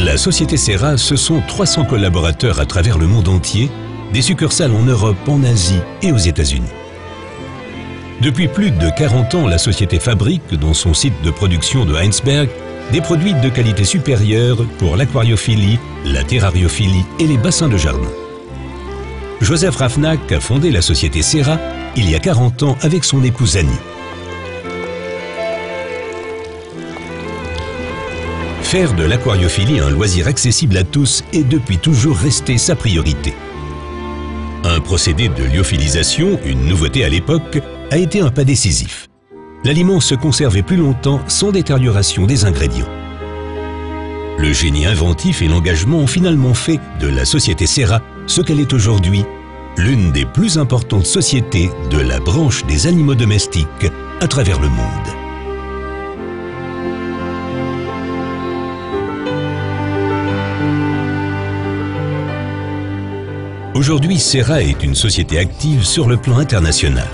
La société Serra, ce sont 300 collaborateurs à travers le monde entier, des succursales en Europe, en Asie et aux États-Unis. Depuis plus de 40 ans, la société fabrique, dans son site de production de Heinsberg, des produits de qualité supérieure pour l'aquariophilie, la terrariophilie et les bassins de jardin. Joseph Rafnak a fondé la société Serra il y a 40 ans avec son épouse Annie. Faire de l'aquariophilie un loisir accessible à tous est depuis toujours resté sa priorité. Un procédé de lyophilisation, une nouveauté à l'époque, a été un pas décisif. L'aliment se conservait plus longtemps sans détérioration des ingrédients. Le génie inventif et l'engagement ont finalement fait de la société Serra ce qu'elle est aujourd'hui, l'une des plus importantes sociétés de la branche des animaux domestiques à travers le monde. Aujourd'hui, Serra est une société active sur le plan international.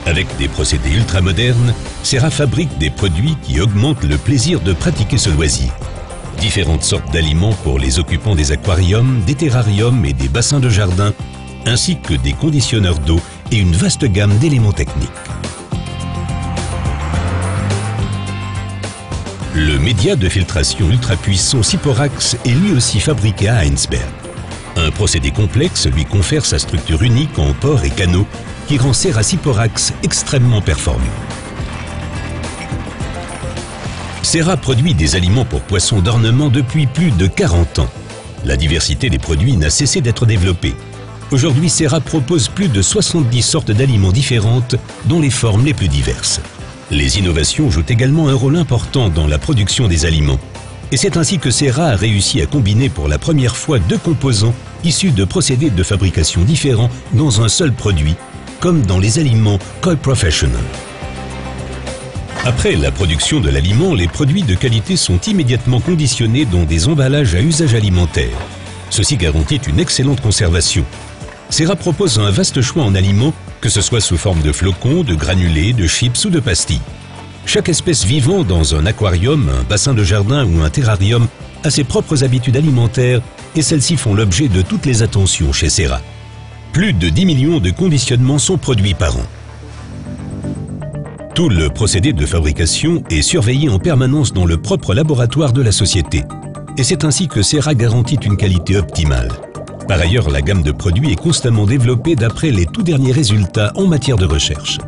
Avec des procédés ultramodernes, Serra fabrique des produits qui augmentent le plaisir de pratiquer ce loisir. Différentes sortes d'aliments pour les occupants des aquariums, des terrariums et des bassins de jardin, ainsi que des conditionneurs d'eau et une vaste gamme d'éléments techniques. Le média de filtration ultra puissant Siporax est lui aussi fabriqué à Heinsberg. Un procédé complexe lui confère sa structure unique en pores et canaux qui rend Serra Siporax extrêmement performant. Serra produit des aliments pour poissons d'ornement depuis plus de 40 ans. La diversité des produits n'a cessé d'être développée. Aujourd'hui, Serra propose plus de 70 sortes d'aliments différentes, dont les formes les plus diverses. Les innovations jouent également un rôle important dans la production des aliments. Et c'est ainsi que Serra a réussi à combiner pour la première fois deux composants issus de procédés de fabrication différents dans un seul produit, comme dans les aliments Koi Professional. Après la production de l'aliment, les produits de qualité sont immédiatement conditionnés dans des emballages à usage alimentaire. Ceci garantit une excellente conservation. Serra propose un vaste choix en aliments, que ce soit sous forme de flocons, de granulés, de chips ou de pastilles. Chaque espèce vivant dans un aquarium, un bassin de jardin ou un terrarium a ses propres habitudes alimentaires et celles-ci font l'objet de toutes les attentions chez Serra. Plus de 10 millions de conditionnements sont produits par an. Tout le procédé de fabrication est surveillé en permanence dans le propre laboratoire de la société. Et c'est ainsi que Serra garantit une qualité optimale. Par ailleurs, la gamme de produits est constamment développée d'après les tout derniers résultats en matière de recherche.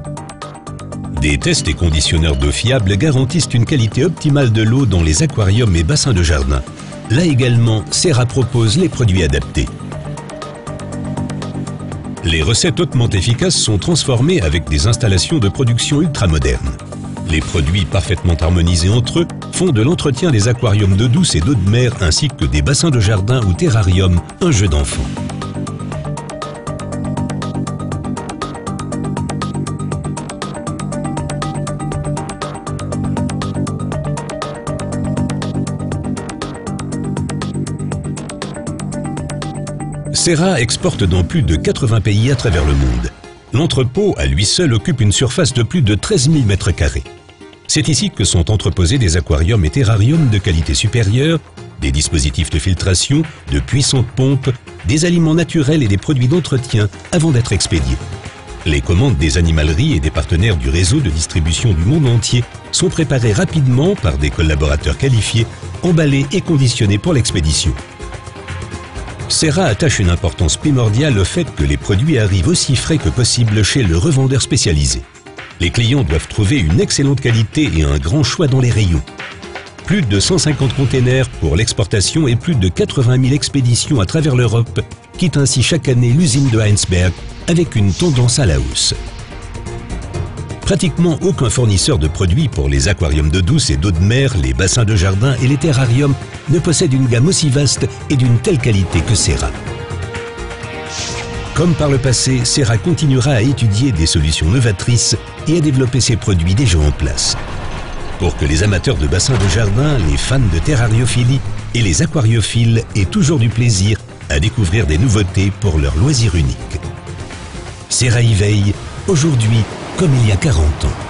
Des tests et conditionneurs d'eau fiables garantissent une qualité optimale de l'eau dans les aquariums et bassins de jardin. Là également, Serra propose les produits adaptés. Les recettes hautement efficaces sont transformées avec des installations de production ultramodernes. Les produits parfaitement harmonisés entre eux font de l'entretien des aquariums d'eau douce et d'eau de mer ainsi que des bassins de jardin ou terrariums un jeu d'enfant. Serra exporte dans plus de 80 pays à travers le monde. L'entrepôt, à lui seul, occupe une surface de plus de 13 000 m². C'est ici que sont entreposés des aquariums et terrariums de qualité supérieure, des dispositifs de filtration, de puissantes pompes, des aliments naturels et des produits d'entretien avant d'être expédiés. Les commandes des animaleries et des partenaires du réseau de distribution du monde entier sont préparées rapidement par des collaborateurs qualifiés, emballés et conditionnés pour l'expédition. Serra attache une importance primordiale au fait que les produits arrivent aussi frais que possible chez le revendeur spécialisé. Les clients doivent trouver une excellente qualité et un grand choix dans les rayons. Plus de 150 containers pour l'exportation et plus de 80 000 expéditions à travers l'Europe quittent ainsi chaque année l'usine de Heinsberg avec une tendance à la hausse. Pratiquement aucun fournisseur de produits pour les aquariums d'eau douce et d'eau de mer, les bassins de jardin et les terrariums ne possède une gamme aussi vaste et d'une telle qualité que Serra. Comme par le passé, Serra continuera à étudier des solutions novatrices et à développer ses produits déjà en place. Pour que les amateurs de bassins de jardin, les fans de terrariophilie et les aquariophiles aient toujours du plaisir à découvrir des nouveautés pour leur loisir unique. Serra y veille, aujourd'hui comme il y a 40 ans.